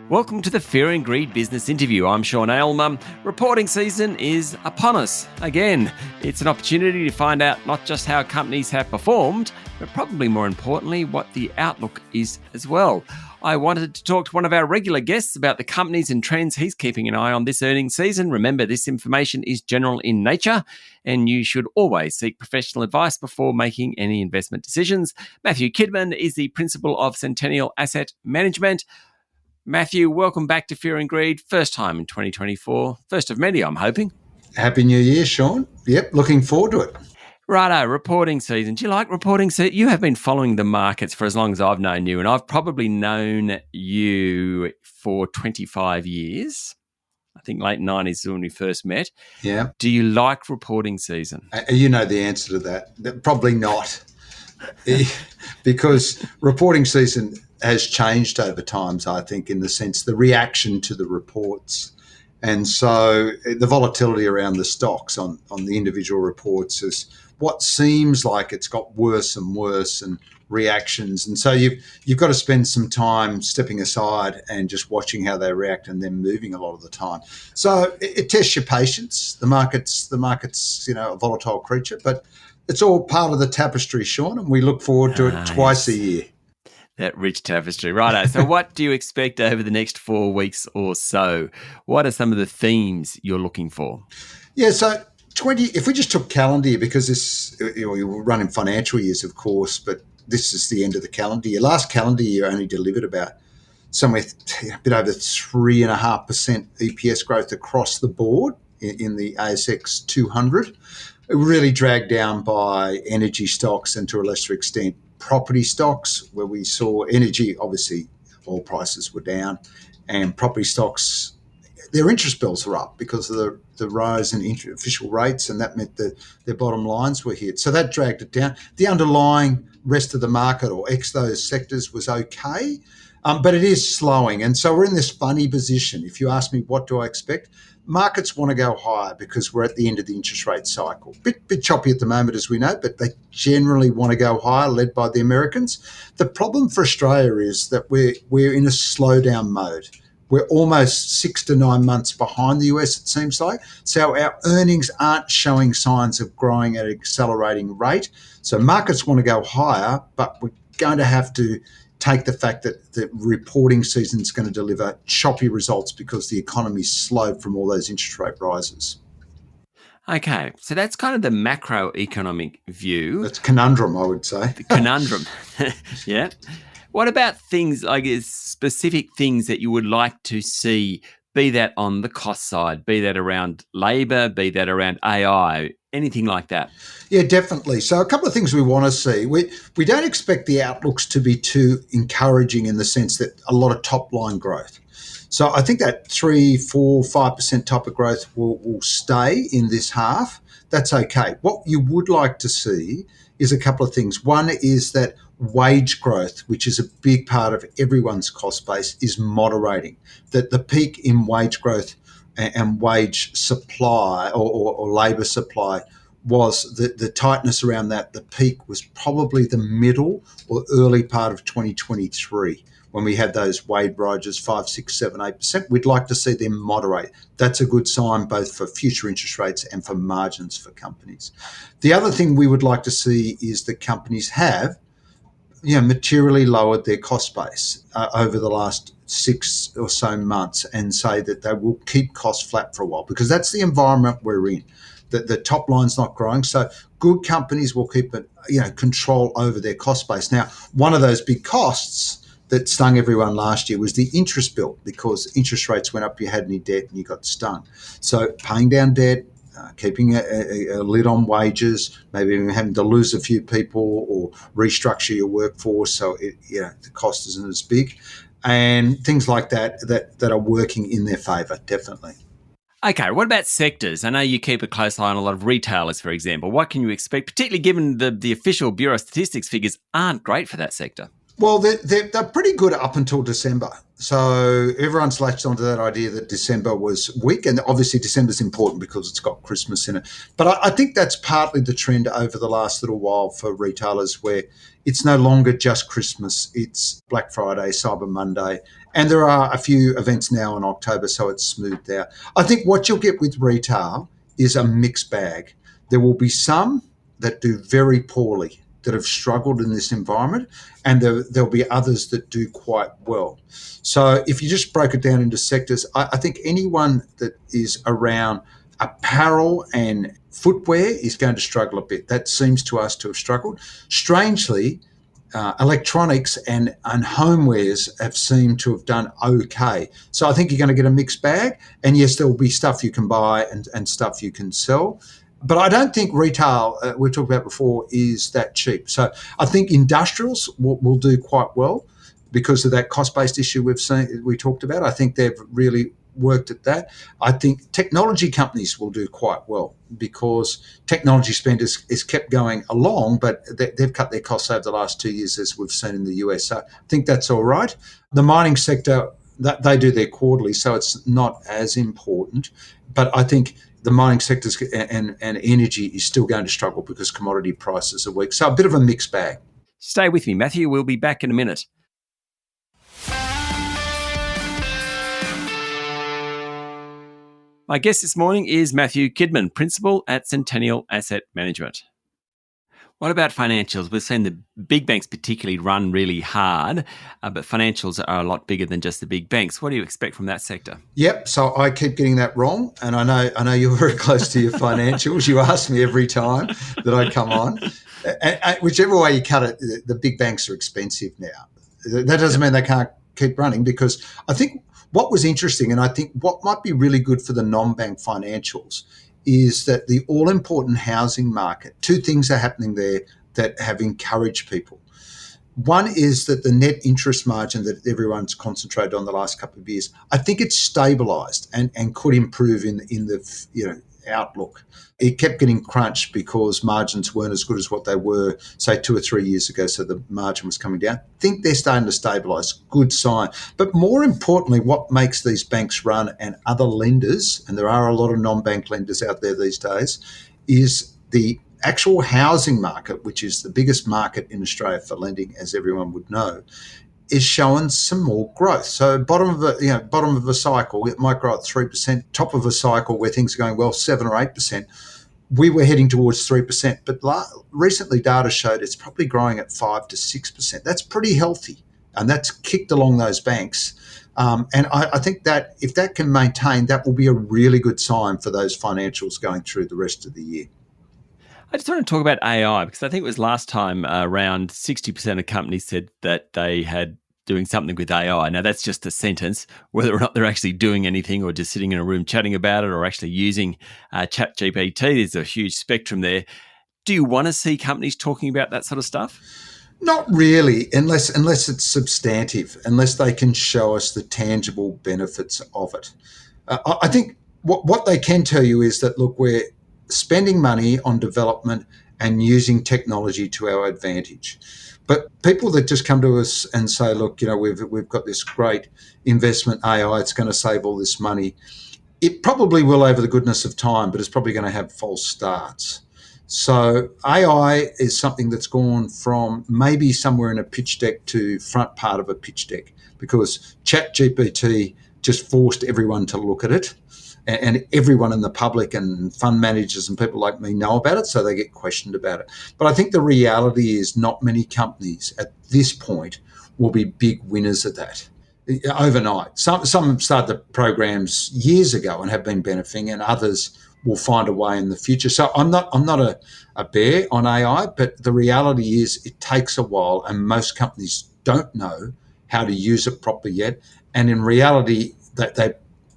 Welcome to the Fear and Greed Business Interview. I'm Sean Aylmer. Reporting season is upon us. Again, it's an opportunity to find out not just how companies have performed, but probably more importantly, what the outlook is as well. I wanted to talk to one of our regular guests about the companies and trends he's keeping an eye on this earnings season. Remember, this information is general in nature, and you should always seek professional advice before making any investment decisions. Matthew Kidman is the principal of Centennial Asset Management. Matthew, welcome back to Fear and Greed. First time in 2024. First of many, I'm hoping. Happy New Year, Sean. Yep, looking forward to it. Righto, reporting season. Do you like reporting season? You have been following the markets for as long as I've known you, and I've probably known you for 25 years. I think late 90s when we first met. Yeah. Do you like reporting season? You know the answer to that. Probably not. Because reporting season has changed over times, I think, in the sense the reaction to the reports. And so the volatility around the stocks on the individual reports is what seems like it's got worse and worse and reactions. And so you've got to spend some time stepping aside and just watching how they react and then moving a lot of the time. So it tests your patience. The market's a volatile creature, but it's all part of the tapestry, Sean, and we look forward to it twice a year. That rich tapestry. Righto. So what do you expect over the next 4 weeks or so? What are some of the themes you're looking for? Yeah, so if we just took calendar year, because this, we're running financial years, of course, but this is the end of the calendar year. Last calendar year only delivered about somewhere a bit over 3.5% EPS growth across the board in the ASX 200. It really dragged down by energy stocks and to a lesser extent property stocks, where we saw energy, obviously oil prices were down, and property stocks, their interest bills were up because of the rise in official rates, and that meant that their bottom lines were hit. So that dragged it down. The underlying rest of the market, or ex those sectors, was okay, but it is slowing. And so we're in this funny position. If you ask me, what do I expect? Markets want to go higher because we're at the end of the interest rate cycle. Bit choppy at the moment, as we know, but they generally want to go higher, led by the Americans. The problem for Australia is that we're in a slowdown mode. We're almost 6 to 9 months behind the US, it seems like. So our earnings aren't showing signs of growing at an accelerating rate. So markets want to go higher, but we're going to have to take the fact that the reporting season is going to deliver choppy results because the economy's slowed from all those interest rate rises. Okay, so that's kind of the macroeconomic view. That's conundrum, I would say. The conundrum, yeah. What about things, like specific things that you would like to see, be that on the cost side, be that around labour, be that around AI, anything like that? Yeah, definitely. So a couple of things we want to see. We don't expect the outlooks to be too encouraging in the sense that a lot of top line growth. So I think that 3, 4, 5% type of growth will stay in this half. That's okay. What you would like to see is a couple of things. One is that wage growth, which is a big part of everyone's cost base, is moderating. That the peak in wage growth and wage supply or labour supply was the tightness around that. The peak was probably the middle or early part of 2023 when we had those wage rises 5, 6, 7, 8%. We'd like to see them moderate. That's a good sign both for future interest rates and for margins for companies. The other thing we would like to see is that companies have materially lowered their cost base over the last 6 or so months, and say that they will keep costs flat for a while, because that's the environment we're in. The top line's not growing, so good companies will keep control over their cost base. Now, one of those big costs that stung everyone last year was the interest bill, because interest rates went up, you had any debt and you got stung. So paying down debt, keeping a lid on wages, maybe even having to lose a few people or restructure your workforce so the cost isn't as big, and things like that are working in their favour, definitely. Okay, what about sectors? I know you keep a close eye on a lot of retailers, for example. What can you expect, particularly given the official Bureau of Statistics figures aren't great for that sector? Well, they're pretty good up until December. So everyone's latched onto that idea that December was weak. And obviously, December's important because it's got Christmas in it. But I think that's partly the trend over the last little while for retailers where it's no longer just Christmas, it's Black Friday, Cyber Monday. And there are a few events now in October, so it's smoothed out. I think what you'll get with retail is a mixed bag. There will be some that do very poorly, that have struggled in this environment, and there'll be others that do quite well. So if you just broke it down into sectors, I think anyone that is around apparel and footwear is going to struggle a bit. That seems to us to have struggled. Strangely, electronics and homewares have seemed to have done okay. So I think you're going to get a mixed bag. And yes, there will be stuff you can buy and stuff you can sell. But I don't think retail, we talked about before, is that cheap. So I think industrials will do quite well because of that cost-based issue we talked about. I think they've really worked at that. I think technology companies will do quite well because technology spend is kept going along, but they've cut their costs over the last 2 years, as we've seen in the US. So I think that's all right. The mining sector, that they do their quarterly, so it's not as important. But I think the mining sectors and energy is still going to struggle because commodity prices are weak. So a bit of a mixed bag. Stay with me, Matthew. We'll be back in a minute. My guest this morning is Matthew Kidman, Principal at Centennial Asset Management. What about financials? We've seen the big banks particularly run really hard, but financials are a lot bigger than just the big banks. What do you expect from that sector? Yep. So I keep getting that wrong, and I know you're very close to your financials. You ask me every time that I come on. And whichever way you cut it, the big banks are expensive now. That doesn't mean they can't keep running, because I think what was interesting, and I think what might be really good for the non-bank financials, is that the all-important housing market, two things are happening there that have encouraged people. One is that the net interest margin that everyone's concentrated on the last couple of years, I think it's stabilised and could improve in the outlook. It kept getting crunched because margins weren't as good as what they were, say, 2 or 3 years ago, so the margin was coming down. I think they're starting to stabilise. Good sign. But more importantly, what makes these banks run and other lenders, and there are a lot of non-bank lenders out there these days, is the actual housing market, which is the biggest market in Australia for lending, as everyone would know, is showing some more growth. So bottom of a cycle, it might grow at 3%. Top of a cycle where things are going well, 7 or 8%. We were heading towards 3%, but recently data showed it's probably growing at 5 to 6%. That's pretty healthy, and that's kicked along those banks. And I think that if that can maintain, that will be a really good sign for those financials going through the rest of the year. I just want to talk about AI, because I think it was last time around 60% of companies said that they had doing something with AI. Now, that's just a sentence. Whether or not they're actually doing anything or just sitting in a room chatting about it or actually using ChatGPT, there's a huge spectrum there. Do you want to see companies talking about that sort of stuff? Not really, unless it's substantive, unless they can show us the tangible benefits of it. I think what they can tell you is that, look, we're spending money on development and using technology to our advantage. But people that just come to us and say, look, we've got this great investment AI, it's going to save all this money. It probably will over the goodness of time, but it's probably going to have false starts. So AI is something that's gone from maybe somewhere in a pitch deck to front part of a pitch deck, because ChatGPT just forced everyone to look at it. And everyone in the public and fund managers and people like me know about it, so they get questioned about it. But I think the reality is not many companies at this point will be big winners at that overnight. Some started the programs years ago and have been benefiting, and others will find a way in the future. So I'm not a bear on AI, but the reality is it takes a while, and most companies don't know how to use it properly yet. And in reality,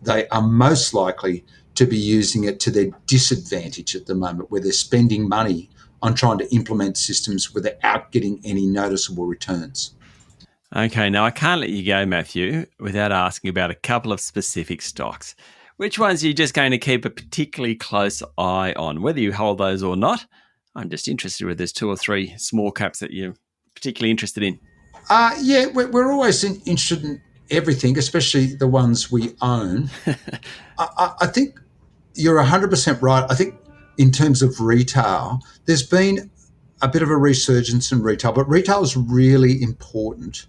they are most likely to be using it to their disadvantage at the moment, where they're spending money on trying to implement systems without getting any noticeable returns. Okay, now I can't let you go, Matthew, without asking about a couple of specific stocks. Which ones are you just going to keep a particularly close eye on, whether you hold those or not? I'm just interested if there's 2 or 3 small caps that you're particularly interested in. Yeah, we're always interested in everything, especially the ones we own. I think you're 100% right. I think in terms of retail, there's been a bit of a resurgence in retail, but retail is really important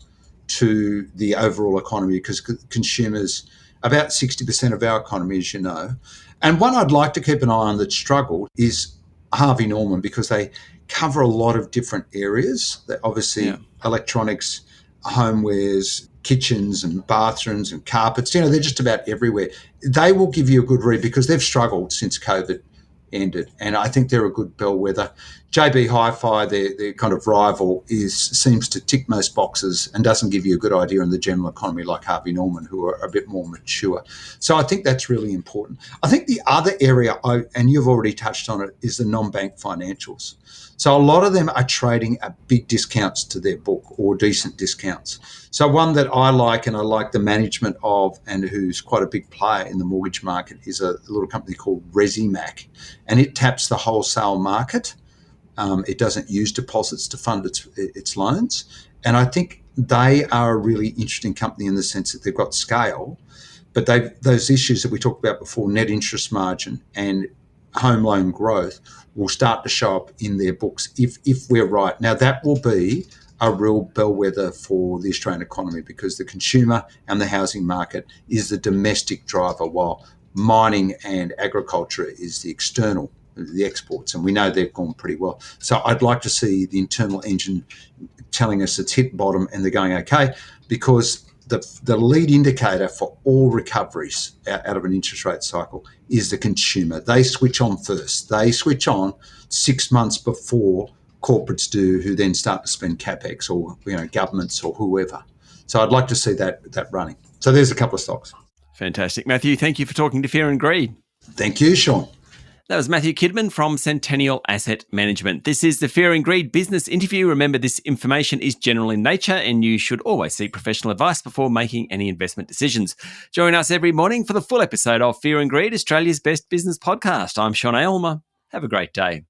to the overall economy because consumers, about 60% of our economy, as you know. And one I'd like to keep an eye on that struggled is Harvey Norman because they cover a lot of different areas. They obviously electronics, homewares, kitchens and bathrooms and carpets, they're just about everywhere. They will give you a good read because they've struggled since COVID ended. And I think they're a good bellwether. JB Hi-Fi, their kind of rival, seems to tick most boxes and doesn't give you a good idea on the general economy like Harvey Norman, who are a bit more mature. So I think that's really important. I think the other area, and you've already touched on it, is the non-bank financials. So a lot of them are trading at big discounts to their book or decent discounts. So one that I like and I like the management of and who's quite a big player in the mortgage market is a little company called Resimac, and it taps the wholesale market. It doesn't use deposits to fund its loans. And I think they are a really interesting company in the sense that they've got scale, but those issues that we talked about before, net interest margin and home loan growth, will start to show up in their books if we're right. Now, that will be a real bellwether for the Australian economy because the consumer and the housing market is the domestic driver, while mining and agriculture is the external, the exports, and we know they've gone pretty well. So I'd like to see the internal engine telling us it's hit bottom and they're going okay, because the lead indicator for all recoveries out of an interest rate cycle is the consumer. They switch on first. They switch on 6 months before corporates do, who then start to spend capex, or governments or whoever. So I'd like to see that running. So there's a couple of stocks. Fantastic. Matthew, thank you for talking to Fear and Greed. Thank you, Sean. That was Matthew Kidman from Centennial Asset Management. This is the Fear and Greed business interview. Remember, this information is general in nature and you should always seek professional advice before making any investment decisions. Join us every morning for the full episode of Fear and Greed, Australia's best business podcast. I'm Sean Aylmer. Have a great day.